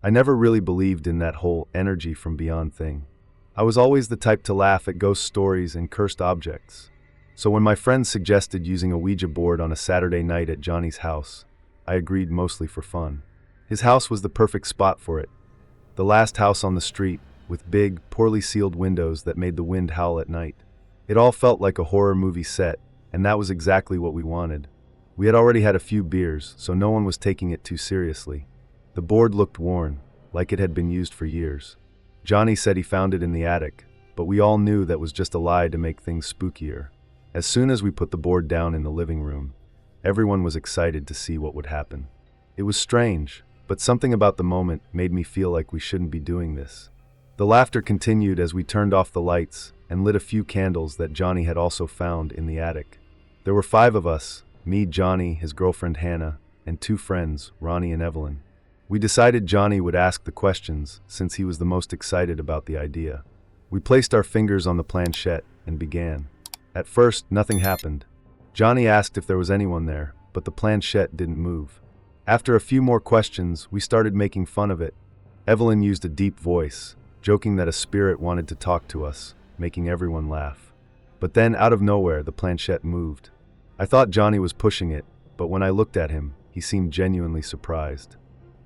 I never really believed in that whole energy from beyond thing. I was always the type to laugh at ghost stories and cursed objects. So when my friends suggested using a Ouija board on a Saturday night at Johnny's house, I agreed mostly for fun. His house was the perfect spot for it. The last house on the street, with big, poorly sealed windows that made the wind howl at night. It all felt like a horror movie set, and that was exactly what we wanted. We had already had a few beers, so no one was taking it too seriously. The board looked worn, like it had been used for years. Johnny said he found it in the attic, but we all knew that was just a lie to make things spookier. As soon as we put the board down in the living room, everyone was excited to see what would happen. It was strange, but something about the moment made me feel like we shouldn't be doing this. The laughter continued as we turned off the lights and lit a few candles that Johnny had also found in the attic. There were 5 of us, me, Johnny, his girlfriend Hannah, and 2 friends, Ronnie and Evelyn. We decided Johnny would ask the questions since he was the most excited about the idea. We placed our fingers on the planchette and began. At first, nothing happened. Johnny asked if there was anyone there, but the planchette didn't move. After a few more questions, we started making fun of it. Evelyn used a deep voice, joking that a spirit wanted to talk to us, making everyone laugh. But then, out of nowhere, the planchette moved. I thought Johnny was pushing it, but when I looked at him, he seemed genuinely surprised.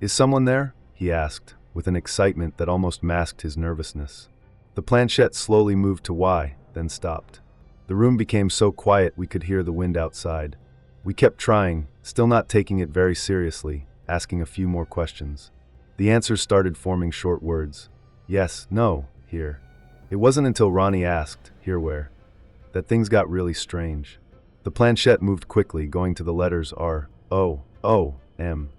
"Is someone there?" he asked, with an excitement that almost masked his nervousness. The planchette slowly moved to Y, then stopped. The room became so quiet we could hear the wind outside. We kept trying, still not taking it very seriously, asking a few more questions. The answers started forming short words. Yes, no, here. It wasn't until Ronnie asked, "Here where?" that things got really strange. The planchette moved quickly, going to the letters R, O, O, M.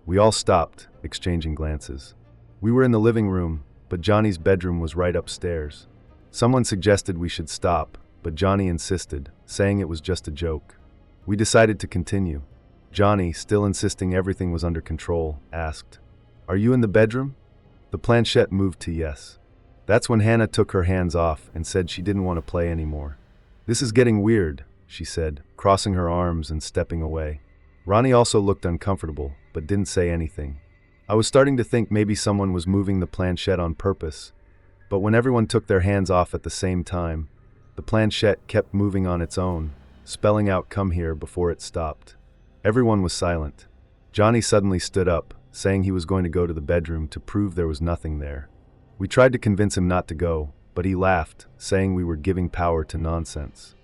We all stopped, exchanging glances. We were in the living room, but Johnny's bedroom was right upstairs. Someone suggested we should stop, but Johnny insisted, saying it was just a joke. We decided to continue. Johnny, still insisting everything was under control, asked, "Are you in the bedroom?" The planchette moved to yes. That's when Hannah took her hands off and said she didn't want to play anymore. "This is getting weird," she said, crossing her arms and stepping away. Ronnie also looked uncomfortable, but didn't say anything. I was starting to think maybe someone was moving the planchette on purpose, but when everyone took their hands off at the same time, the planchette kept moving on its own, spelling out "come here" before it stopped. Everyone was silent. Johnny suddenly stood up, saying he was going to go to the bedroom to prove there was nothing there. We tried to convince him not to go, but he laughed, saying we were giving power to nonsense.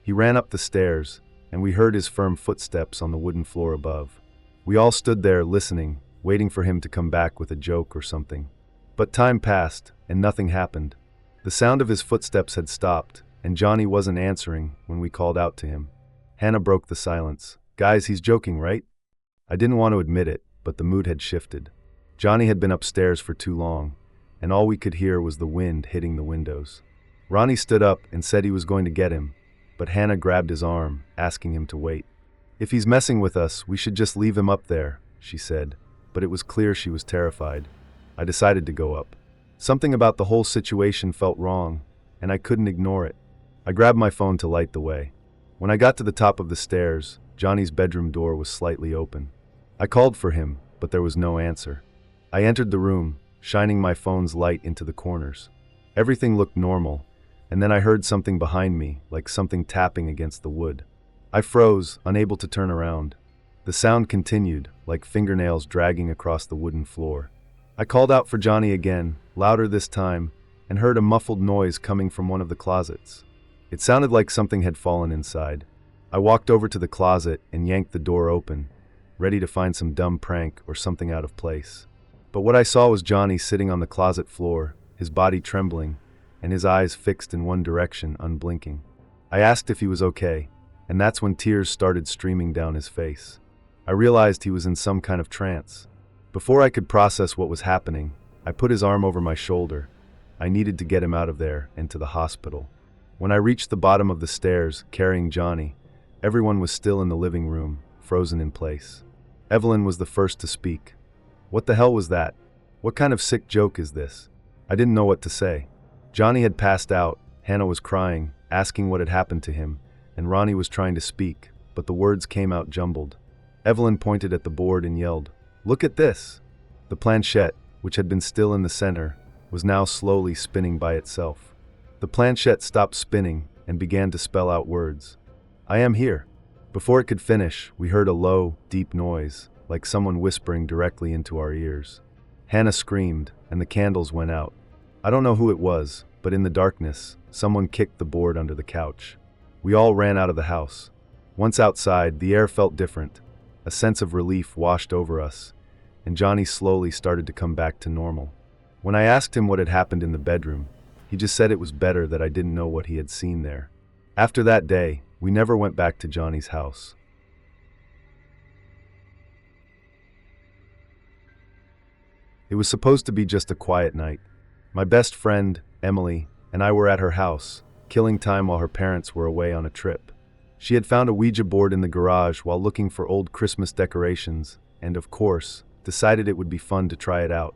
He ran up the stairs, and we heard his firm footsteps on the wooden floor above. We all stood there listening, waiting for him to come back with a joke or something. But time passed, and nothing happened. The sound of his footsteps had stopped, and Johnny wasn't answering when we called out to him. Hannah broke the silence. "Guys, he's joking, right?" I didn't want to admit it, but the mood had shifted. Johnny had been upstairs for too long, and all we could hear was the wind hitting the windows. Ronnie stood up and said he was going to get him, but Hannah grabbed his arm, asking him to wait. "If he's messing with us, we should just leave him up there," she said, but it was clear she was terrified. I decided to go up. Something about the whole situation felt wrong, and I couldn't ignore it. I grabbed my phone to light the way. When I got to the top of the stairs, Johnny's bedroom door was slightly open. I called for him, but there was no answer. I entered the room, shining my phone's light into the corners. Everything looked normal, and then I heard something behind me, like something tapping against the wood. I froze, unable to turn around. The sound continued, like fingernails dragging across the wooden floor. I called out for Johnny again, louder this time, and heard a muffled noise coming from one of the closets. It sounded like something had fallen inside. I walked over to the closet and yanked the door open, ready to find some dumb prank or something out of place. But what I saw was Johnny sitting on the closet floor, his body trembling, and his eyes fixed in one direction, unblinking. I asked if he was okay, and that's when tears started streaming down his face. I realized he was in some kind of trance. Before I could process what was happening, I put his arm over my shoulder. I needed to get him out of there and to the hospital. When I reached the bottom of the stairs, carrying Johnny, everyone was still in the living room, frozen in place. Evelyn was the first to speak. "What the hell was that? What kind of sick joke is this?" I didn't know what to say. Johnny had passed out, Hannah was crying, asking what had happened to him, and Ronnie was trying to speak, but the words came out jumbled. Evelyn pointed at the board and yelled, "Look at this!" The planchette, which had been still in the center, was now slowly spinning by itself. The planchette stopped spinning and began to spell out words. "I am here." Before it could finish, we heard a low, deep noise, like someone whispering directly into our ears. Hannah screamed, and the candles went out. I don't know who it was, but in the darkness, someone kicked the board under the couch. We all ran out of the house. Once outside, the air felt different. A sense of relief washed over us, and Johnny slowly started to come back to normal. When I asked him what had happened in the bedroom, he just said it was better that I didn't know what he had seen there. After that day, we never went back to Johnny's house. It was supposed to be just a quiet night. My best friend, Emily, and I were at her house, killing time while her parents were away on a trip. She had found a Ouija board in the garage while looking for old Christmas decorations, and of course, decided it would be fun to try it out.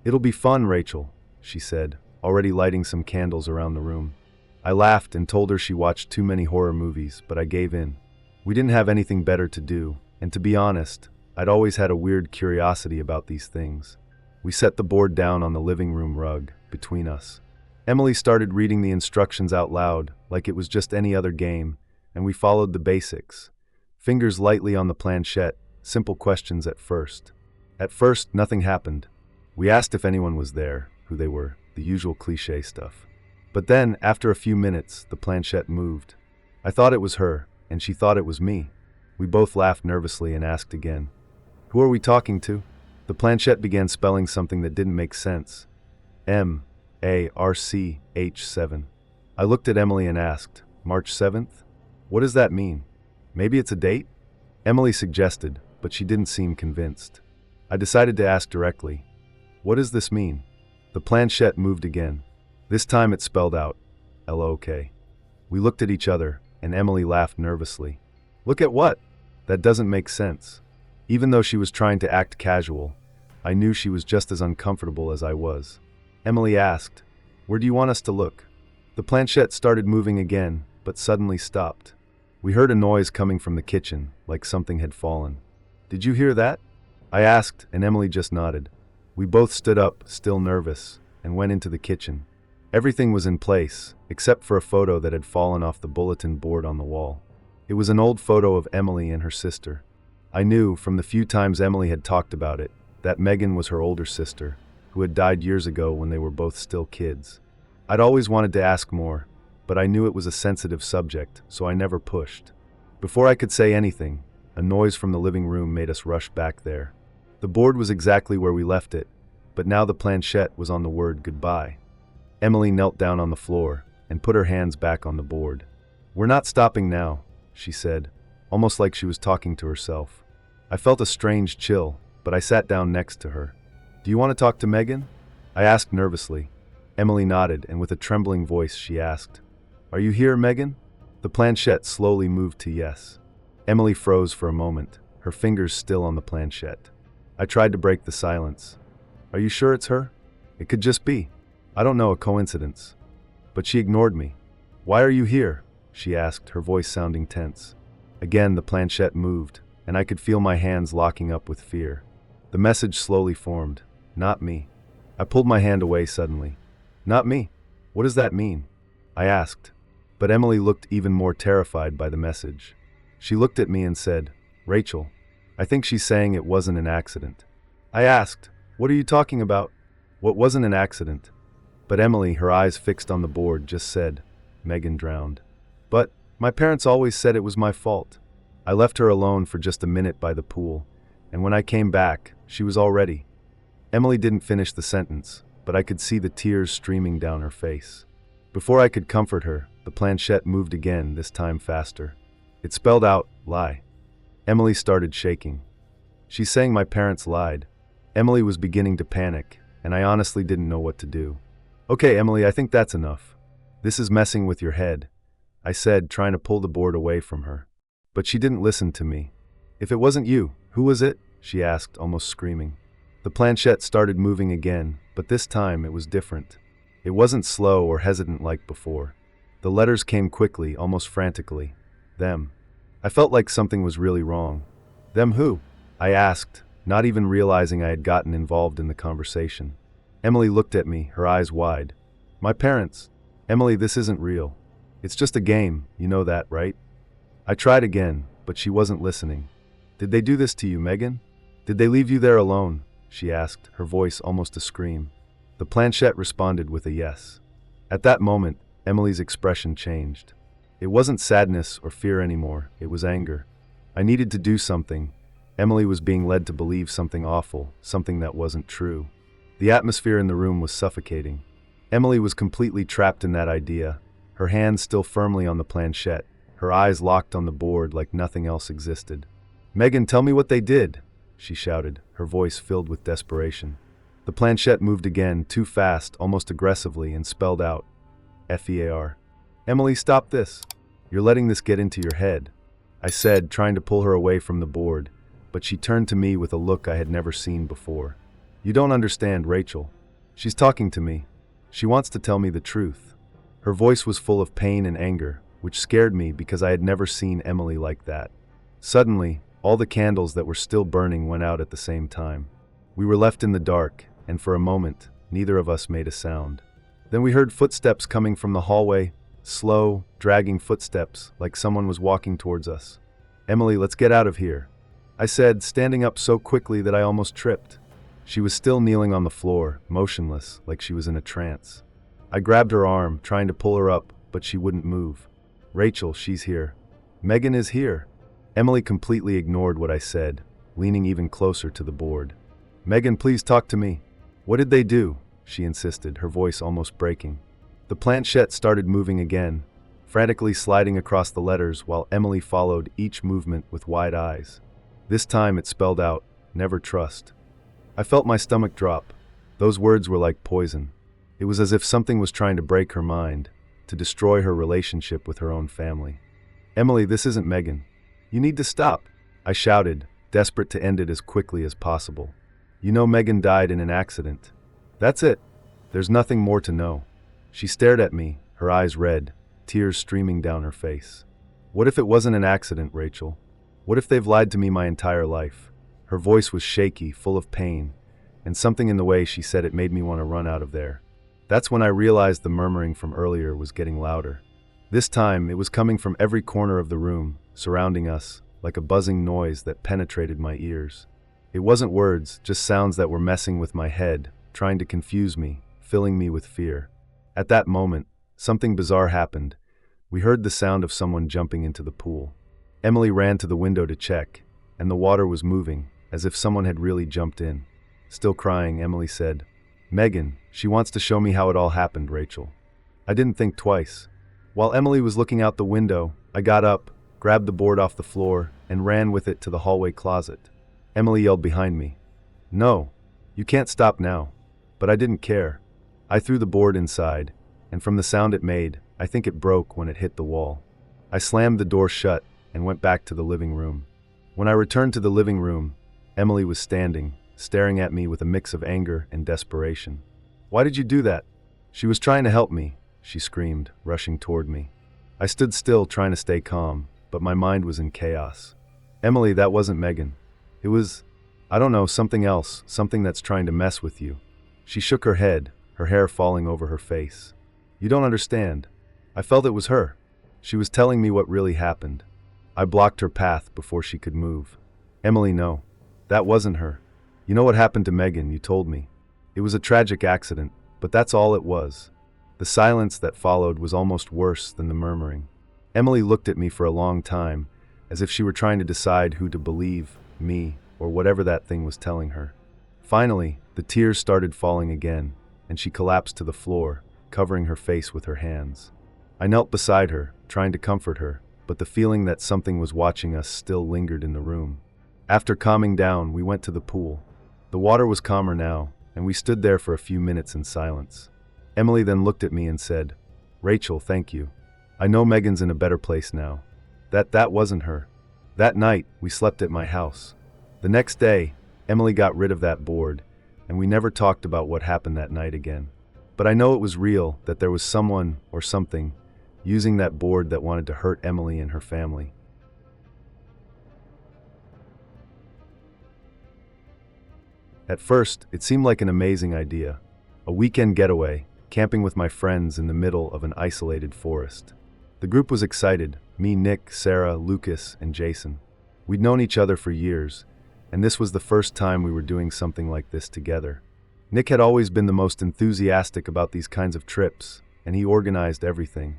"It'll be fun, Rachel," she said, already lighting some candles around the room. I laughed and told her she watched too many horror movies, but I gave in. We didn't have anything better to do, and to be honest, I'd always had a weird curiosity about these things. We set the board down on the living room rug between us. Emily started reading the instructions out loud, like it was just any other game, and we followed the basics. Fingers lightly on the planchette, simple questions at first. At first, nothing happened. We asked if anyone was there, who they were, the usual cliché stuff. But then, after a few minutes, the planchette moved. I thought it was her, and she thought it was me. We both laughed nervously and asked again, "Who are we talking to?" The planchette began spelling something that didn't make sense. M-A-R-C-H-7. I looked at Emily and asked, "March 7th? What does that mean? Maybe it's a date?" Emily suggested, but she didn't seem convinced. I decided to ask directly, "What does this mean?" The planchette moved again. This time it spelled out, L-O-K. We looked at each other, and Emily laughed nervously. "Look at what? That doesn't make sense." Even though she was trying to act casual, I knew she was just as uncomfortable as I was. Emily asked, "Where do you want us to look?" The planchette started moving again, but suddenly stopped. We heard a noise coming from the kitchen, like something had fallen. "Did you hear that?" I asked, and Emily just nodded. We both stood up, still nervous, and went into the kitchen. Everything was in place, except for a photo that had fallen off the bulletin board on the wall. It was an old photo of Emily and her sister. I knew, from the few times Emily had talked about it, that Megan was her older sister, who had died years ago when they were both still kids. I'd always wanted to ask more, but I knew it was a sensitive subject, so I never pushed. Before I could say anything, a noise from the living room made us rush back there. The board was exactly where we left it, but now the planchette was on the word goodbye. Emily knelt down on the floor and put her hands back on the board. "We're not stopping now," she said, almost like she was talking to herself. I felt a strange chill, but I sat down next to her. "Do you want to talk to Megan?" I asked nervously. Emily nodded, and with a trembling voice she asked, "Are you here, Megan?" The planchette slowly moved to yes. Emily froze for a moment, her fingers still on the planchette. I tried to break the silence. "Are you sure it's her? It could just be. I don't know, a coincidence." But she ignored me. "Why are you here?" she asked, her voice sounding tense. Again, the planchette moved, and I could feel my hands locking up with fear. The message slowly formed, "Not me." I pulled my hand away suddenly. "Not me? What does that mean?" I asked. But Emily looked even more terrified by the message. She looked at me and said, "Rachel, I think she's saying it wasn't an accident." I asked, "What are you talking about? What wasn't an accident?" But Emily, her eyes fixed on the board, just said, "Megan drowned." "But my parents always said it was my fault." I left her alone for just a minute by the pool, and when I came back, she was already. Emily didn't finish the sentence, but I could see the tears streaming down her face. Before I could comfort her, the planchette moved again, this time faster. It spelled out, "Lie." Emily started shaking. "She's saying my parents lied." Emily was beginning to panic, and I honestly didn't know what to do. "Okay, Emily, I think that's enough. This is messing with your head," I said, trying to pull the board away from her. But she didn't listen to me. "If it wasn't you, who was it?" she asked, almost screaming. The planchette started moving again, but this time it was different. It wasn't slow or hesitant like before. The letters came quickly, almost frantically. Them. I felt like something was really wrong. "Them who?" I asked, not even realizing I had gotten involved in the conversation. Emily looked at me, her eyes wide. My parents. Emily, this isn't real. It's just a game, you know that, right? I tried again, but she wasn't listening. Did they do this to you, Megan? Did they leave you there alone? She asked, her voice almost a scream. The planchette responded with a yes. At that moment, Emily's expression changed. It wasn't sadness or fear anymore, it was anger. I needed to do something. Emily was being led to believe something awful, something that wasn't true. The atmosphere in the room was suffocating. Emily was completely trapped in that idea, her hands still firmly on the planchette, her eyes locked on the board like nothing else existed. Megan, tell me what they did, she shouted, her voice filled with desperation. The planchette moved again, too fast, almost aggressively, and spelled out, FEAR. Emily, stop this. You're letting this get into your head, I said, trying to pull her away from the board, but she turned to me with a look I had never seen before. You don't understand, Rachel. She's talking to me. She wants to tell me the truth. Her voice was full of pain and anger, which scared me because I had never seen Emily like that. Suddenly, all the candles that were still burning went out at the same time. We were left in the dark, and for a moment, neither of us made a sound. Then we heard footsteps coming from the hallway, slow, dragging footsteps, like someone was walking towards us. Emily, let's get out of here, I said, standing up so quickly that I almost tripped. She was still kneeling on the floor, motionless, like she was in a trance. I grabbed her arm, trying to pull her up, but she wouldn't move. Rachel, she's here. Megan is here. Emily completely ignored what I said, leaning even closer to the board. Megan, please talk to me. What did they do? She insisted, her voice almost breaking. The planchette started moving again, frantically sliding across the letters while Emily followed each movement with wide eyes. This time it spelled out, never trust. I felt my stomach drop. Those words were like poison. It was as if something was trying to break her mind, to destroy her relationship with her own family. Emily, this isn't Megan. You need to stop, I shouted, desperate to end it as quickly as possible. You know Megan died in an accident. That's it. There's nothing more to know. She stared at me, her eyes red, tears streaming down her face. What if it wasn't an accident, Rachel? What if they've lied to me my entire life? Her voice was shaky, full of pain, and something in the way she said it made me want to run out of there. That's when I realized the murmuring from earlier was getting louder. This time, it was coming from every corner of the room, surrounding us, like a buzzing noise that penetrated my ears. It wasn't words, just sounds that were messing with my head, trying to confuse me, filling me with fear. At that moment, something bizarre happened. We heard the sound of someone jumping into the pool. Emily ran to the window to check, and the water was moving, as if someone had really jumped in. Still crying, Emily said, Megan, she wants to show me how it all happened, Rachel. I didn't think twice. While Emily was looking out the window, I got up, grabbed the board off the floor, and ran with it to the hallway closet. Emily yelled behind me, No, you can't stop now. But I didn't care. I threw the board inside, and from the sound it made, I think it broke when it hit the wall. I slammed the door shut and went back to the living room. When I returned to the living room, Emily was standing, staring at me with a mix of anger and desperation. Why did you do that? She was trying to help me, she screamed, rushing toward me. I stood still, trying to stay calm, but my mind was in chaos. Emily, that wasn't Megan. It was, I don't know, something else, something that's trying to mess with you. She shook her head, her hair falling over her face. You don't understand. I felt it was her. She was telling me what really happened. I blocked her path before she could move. Emily, no. That wasn't her. You know what happened to Megan, you told me. It was a tragic accident, but that's all it was. The silence that followed was almost worse than the murmuring. Emily looked at me for a long time, as if she were trying to decide who to believe, me, or whatever that thing was telling her. Finally, the tears started falling again, and she collapsed to the floor, covering her face with her hands. I knelt beside her, trying to comfort her, but the feeling that something was watching us still lingered in the room. After calming down, we went to the pool. The water was calmer now, and we stood there for a few minutes in silence. Emily then looked at me and said, Rachel, thank you. I know Megan's in a better place now. That wasn't her. That night, we slept at my house. The next day, Emily got rid of that board, and we never talked about what happened that night again. But I know it was real, that there was someone, or something, using that board that wanted to hurt Emily and her family. At first, it seemed like an amazing idea. A weekend getaway, camping with my friends in the middle of an isolated forest. The group was excited, me, Nick, Sarah, Lucas, and Jason. We'd known each other for years, and this was the first time we were doing something like this together. Nick had always been the most enthusiastic about these kinds of trips, and he organized everything.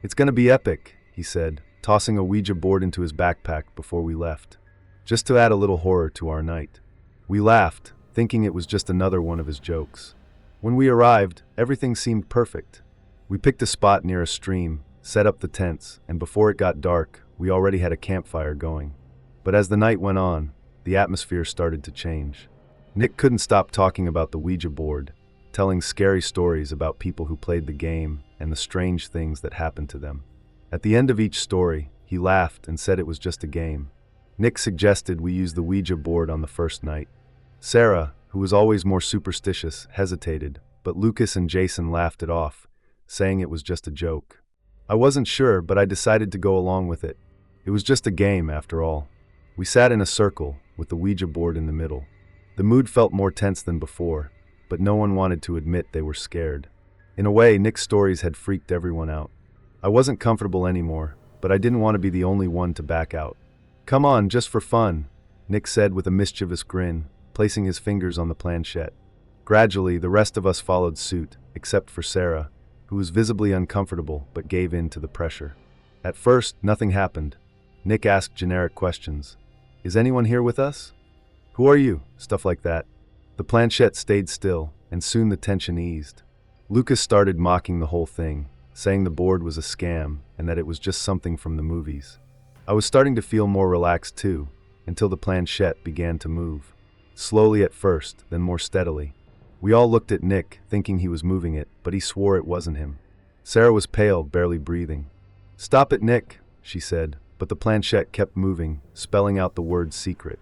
"It's gonna be epic," he said, tossing a Ouija board into his backpack before we left, just to add a little horror to our night. We laughed, thinking it was just another one of his jokes. When we arrived, everything seemed perfect. We picked a spot near a stream, set up the tents, and before it got dark, we already had a campfire going. But as the night went on, the atmosphere started to change. Nick couldn't stop talking about the Ouija board, telling scary stories about people who played the game and the strange things that happened to them. At the end of each story, he laughed and said it was just a game. Nick suggested we use the Ouija board on the first night. Sarah, who was always more superstitious, hesitated, but Lucas and Jason laughed it off, saying it was just a joke. I wasn't sure, but I decided to go along with it. It was just a game, after all. We sat in a circle, with the Ouija board in the middle. The mood felt more tense than before, but no one wanted to admit they were scared. In a way, Nick's stories had freaked everyone out. I wasn't comfortable anymore, but I didn't want to be the only one to back out. "Come on, just for fun," Nick said with a mischievous grin, placing his fingers on the planchette. Gradually, the rest of us followed suit, except for Sarah, who was visibly uncomfortable but gave in to the pressure. At first, nothing happened. Nick asked generic questions. "Is anyone here with us? Who are you?" Stuff like that. The planchette stayed still, and soon the tension eased. Lucas started mocking the whole thing, saying the board was a scam and that it was just something from the movies. I was starting to feel more relaxed too, until the planchette began to move. Slowly at first, then more steadily. We all looked at Nick, thinking he was moving it, but he swore it wasn't him. Sarah was pale, barely breathing. "Stop it, Nick," she said, but the planchette kept moving, spelling out the word secret.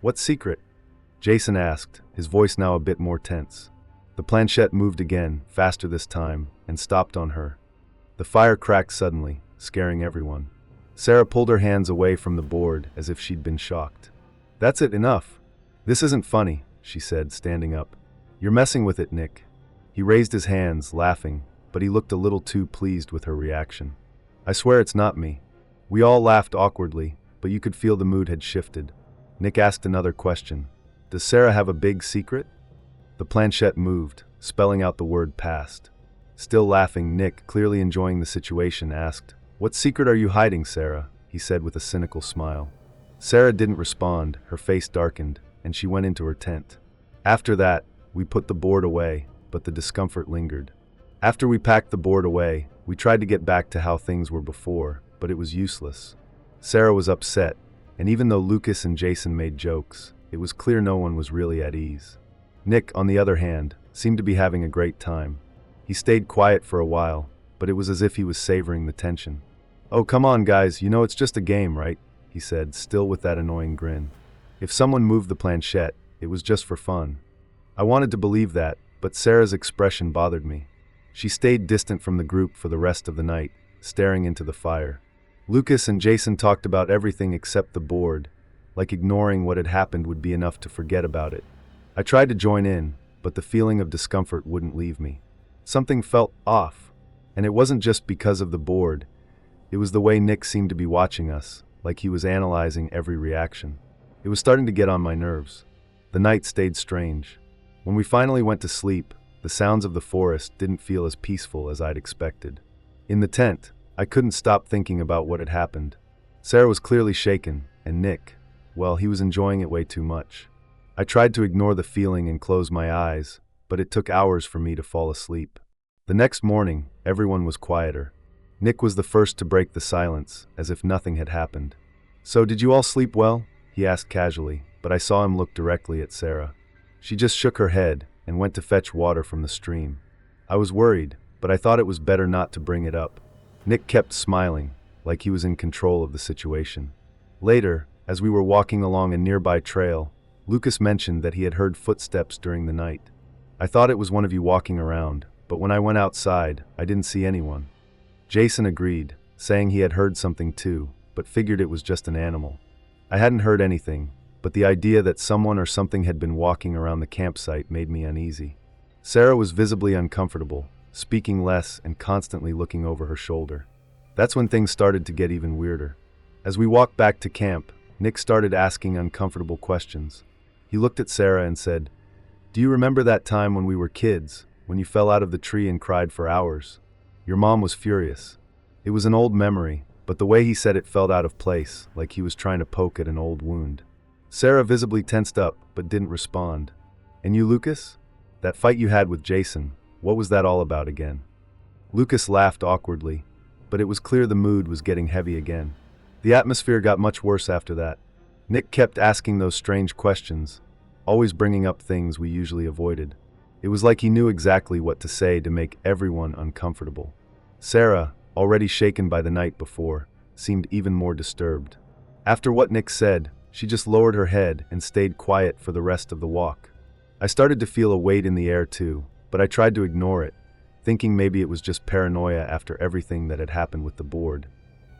"What secret?" Jason asked, his voice now a bit more tense. The planchette moved again, faster this time, and stopped on her. The fire cracked suddenly, scaring everyone. Sarah pulled her hands away from the board as if she'd been shocked. "That's it, enough. This isn't funny," she said, standing up. "You're messing with it, Nick." He raised his hands, laughing, but he looked a little too pleased with her reaction. "I swear it's not me." We all laughed awkwardly, but you could feel the mood had shifted. Nick asked another question. "Does Sarah have a big secret?" The planchette moved, spelling out the word past. Still laughing, Nick, clearly enjoying the situation, asked, "What secret are you hiding, Sarah?" he said with a cynical smile. Sarah didn't respond, her face darkened, and she went into her tent. After that, we put the board away, but the discomfort lingered. After we packed the board away, we tried to get back to how things were before, but it was useless. Sarah was upset, and even though Lucas and Jason made jokes, it was clear no one was really at ease. Nick, on the other hand, seemed to be having a great time. He stayed quiet for a while, but it was as if he was savoring the tension. "Oh, come on, guys, you know it's just a game, right?" he said, still with that annoying grin. If someone moved the planchette, it was just for fun. I wanted to believe that, but Sarah's expression bothered me. She stayed distant from the group for the rest of the night, staring into the fire. Lucas and Jason talked about everything except the board, like ignoring what had happened would be enough to forget about it. I tried to join in, but the feeling of discomfort wouldn't leave me. Something felt off, and it wasn't just because of the board. It was the way Nick seemed to be watching us, like he was analyzing every reaction. It was starting to get on my nerves. The night stayed strange. When we finally went to sleep, the sounds of the forest didn't feel as peaceful as I'd expected. In the tent, I couldn't stop thinking about what had happened. Sarah was clearly shaken, and Nick, well, he was enjoying it way too much. I tried to ignore the feeling and close my eyes, but it took hours for me to fall asleep. The next morning, everyone was quieter. Nick was the first to break the silence, as if nothing had happened. "So, did you all sleep well?" he asked casually, but I saw him look directly at Sarah. She just shook her head and went to fetch water from the stream. I was worried, but I thought it was better not to bring it up. Nick kept smiling, like he was in control of the situation. Later, as we were walking along a nearby trail, Lucas mentioned that he had heard footsteps during the night. "I thought it was one of you walking around, but when I went outside, I didn't see anyone." Jason agreed, saying he had heard something too, but figured it was just an animal. I hadn't heard anything, but the idea that someone or something had been walking around the campsite made me uneasy. Sarah was visibly uncomfortable, speaking less and constantly looking over her shoulder. That's when things started to get even weirder. As we walked back to camp, Nick started asking uncomfortable questions. He looked at Sarah and said, "Do you remember that time when we were kids, when you fell out of the tree and cried for hours? Your mom was furious." It was an old memory, but the way he said it felt out of place, like he was trying to poke at an old wound. Sarah visibly tensed up, but didn't respond. "And you, Lucas? That fight you had with Jason, what was that all about again?" Lucas laughed awkwardly, but it was clear the mood was getting heavy again. The atmosphere got much worse after that. Nick kept asking those strange questions, always bringing up things we usually avoided. It was like he knew exactly what to say to make everyone uncomfortable. Sarah, already shaken by the night before, seemed even more disturbed. After what Nick said, she just lowered her head and stayed quiet for the rest of the walk. I started to feel a weight in the air too, but I tried to ignore it, thinking maybe it was just paranoia after everything that had happened with the board.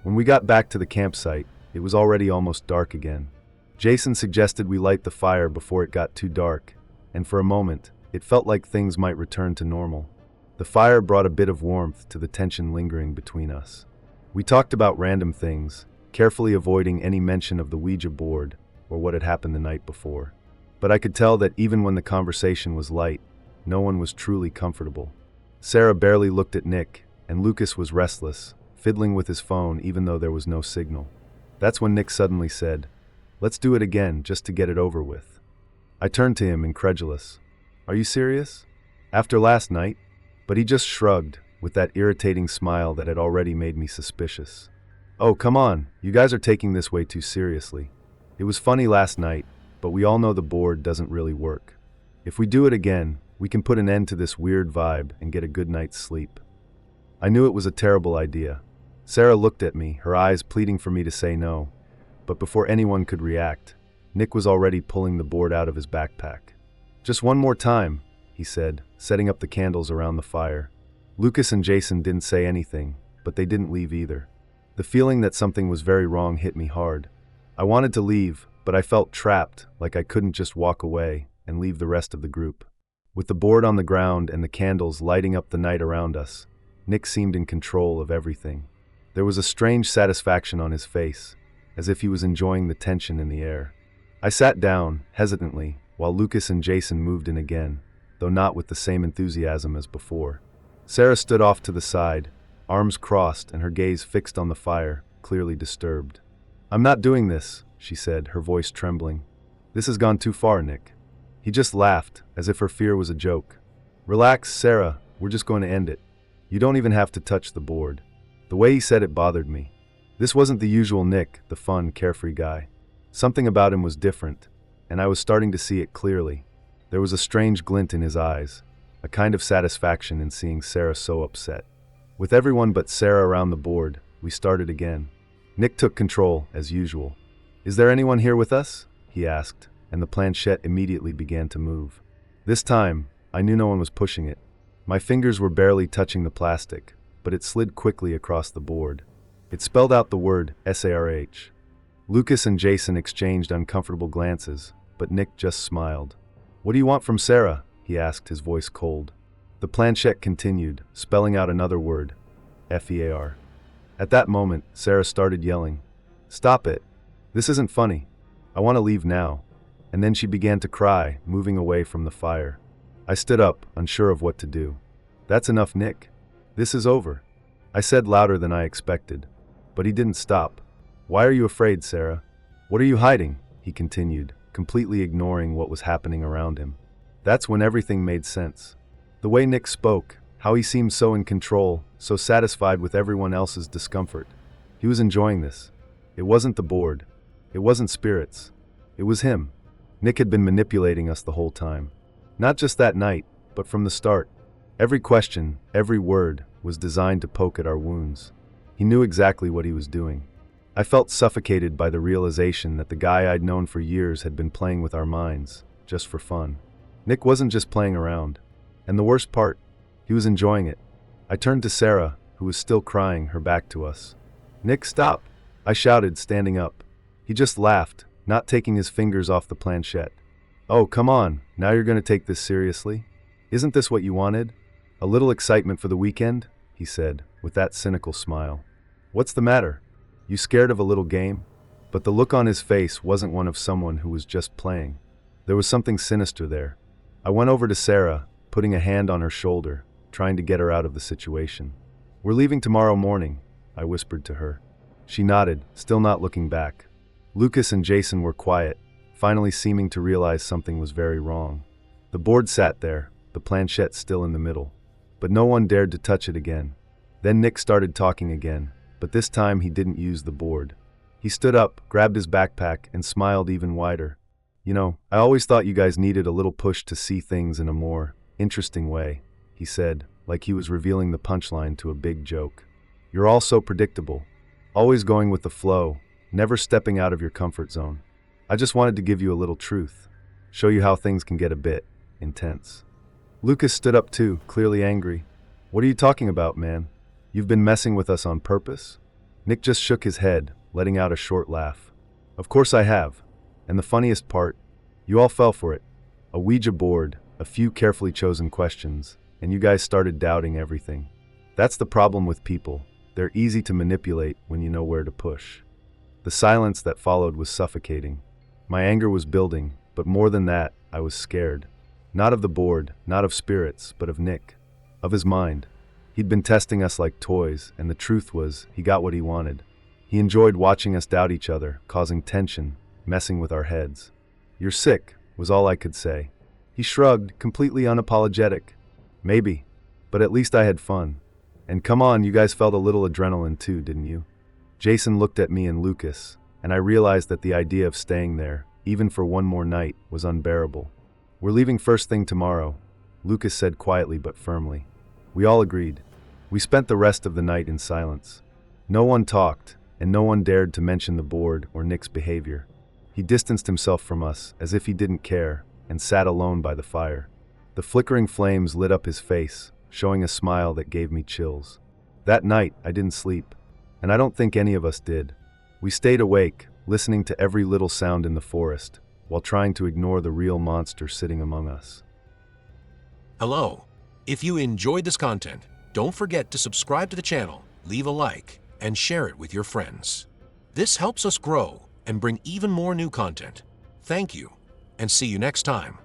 When we got back to the campsite, it was already almost dark again. Jason suggested we light the fire before it got too dark, and for a moment, it felt like things might return to normal. The fire brought a bit of warmth to the tension lingering between us. We talked about random things, carefully avoiding any mention of the Ouija board or what had happened the night before. But I could tell that even when the conversation was light, no one was truly comfortable. Sarah barely looked at Nick, and Lucas was restless, fiddling with his phone even though there was no signal. That's when Nick suddenly said, "Let's do it again, just to get it over with." I turned to him, incredulous. "Are you serious? After last night?" But he just shrugged, with that irritating smile that had already made me suspicious. "Oh, come on, you guys are taking this way too seriously. It was funny last night, but we all know the board doesn't really work. If we do it again, we can put an end to this weird vibe and get a good night's sleep." I knew it was a terrible idea. Sarah looked at me, her eyes pleading for me to say no, but before anyone could react, Nick was already pulling the board out of his backpack. "Just one more time," he said, setting up the candles around the fire. Lucas and Jason didn't say anything, but they didn't leave either. The feeling that something was very wrong hit me hard. I wanted to leave, but I felt trapped, like I couldn't just walk away and leave the rest of the group. With the board on the ground and the candles lighting up the night around us, Nick seemed in control of everything. There was a strange satisfaction on his face, as if he was enjoying the tension in the air. I sat down, hesitantly, while Lucas and Jason moved in again, though not with the same enthusiasm as before. Sarah stood off to the side, arms crossed and her gaze fixed on the fire, clearly disturbed. "I'm not doing this," she said, her voice trembling. "This has gone too far, Nick." He just laughed, as if her fear was a joke. "Relax, Sarah, we're just going to end it. You don't even have to touch the board." The way he said it bothered me. This wasn't the usual Nick, the fun, carefree guy. Something about him was different, and I was starting to see it clearly. There was a strange glint in his eyes, a kind of satisfaction in seeing Sarah so upset. With everyone but Sarah around the board, we started again. Nick took control, as usual. "Is there anyone here with us?" he asked, and the planchette immediately began to move. This time, I knew no one was pushing it. My fingers were barely touching the plastic, but it slid quickly across the board. It spelled out the word SARH. Lucas and Jason exchanged uncomfortable glances, but Nick just smiled. "What do you want from Sarah?" he asked, his voice cold. The planchette continued, spelling out another word, FEAR. At that moment, Sarah started yelling, "Stop it. This isn't funny. I want to leave now." And then she began to cry, moving away from the fire. I stood up, unsure of what to do. "That's enough, Nick. This is over," I said louder than I expected. But he didn't stop. "Why are you afraid, Sarah? What are you hiding?" he continued, completely ignoring what was happening around him. That's when everything made sense. The way Nick spoke, how he seemed so in control, so satisfied with everyone else's discomfort. He was enjoying this. It wasn't the board. It wasn't spirits. It was him. Nick had been manipulating us the whole time. Not just that night, but from the start. Every question, every word, was designed to poke at our wounds. He knew exactly what he was doing. I felt suffocated by the realization that the guy I'd known for years had been playing with our minds, just for fun. Nick wasn't just playing around. And the worst part, he was enjoying it. I turned to Sarah, who was still crying, her back to us. "Nick, stop!" I shouted, standing up. He just laughed, not taking his fingers off the planchette. "Oh, come on, now you're going to take this seriously? Isn't this what you wanted? A little excitement for the weekend?" he said, with that cynical smile. "What's the matter? You scared of a little game?" But the look on his face wasn't one of someone who was just playing. There was something sinister there. I went over to Sarah, putting a hand on her shoulder, trying to get her out of the situation. "We're leaving tomorrow morning," I whispered to her. She nodded, still not looking back. Lucas and Jason were quiet, finally seeming to realize something was very wrong. The board sat there, the planchette still in the middle. But no one dared to touch it again. Then Nick started talking again, but this time he didn't use the board. He stood up, grabbed his backpack, and smiled even wider. "You know, I always thought you guys needed a little push to see things in a more interesting way," he said, like he was revealing the punchline to a big joke. "You're all so predictable, always going with the flow, never stepping out of your comfort zone. I just wanted to give you a little truth, show you how things can get a bit intense." Lucas stood up too, clearly angry. "What are you talking about, man? You've been messing with us on purpose?" Nick just shook his head, letting out a short laugh. "Of course I have. And the funniest part, you all fell for it. A Ouija board, a few carefully chosen questions, and you guys started doubting everything. That's the problem with people. They're easy to manipulate when you know where to push." The silence that followed was suffocating. My anger was building, but more than that, I was scared. Not of the board, not of spirits, but of Nick. Of his mind. He'd been testing us like toys, and the truth was, he got what he wanted. He enjoyed watching us doubt each other, causing tension, messing with our heads. "You're sick," was all I could say. He shrugged, completely unapologetic. "Maybe, but at least I had fun. And come on, you guys felt a little adrenaline too, didn't you?" Jason looked at me and Lucas, and I realized that the idea of staying there, even for one more night, was unbearable. "We're leaving first thing tomorrow," Lucas said quietly but firmly. We all agreed. We spent the rest of the night in silence. No one talked, and no one dared to mention the board or Nick's behavior. He distanced himself from us, as if he didn't care, and sat alone by the fire. The flickering flames lit up his face, showing a smile that gave me chills. That night, I didn't sleep, and I don't think any of us did. We stayed awake, listening to every little sound in the forest, while trying to ignore the real monster sitting among us. Hello. If you enjoyed this content, don't forget to subscribe to the channel, leave a like, and share it with your friends. This helps us grow and bring even more new content. Thank you, and see you next time.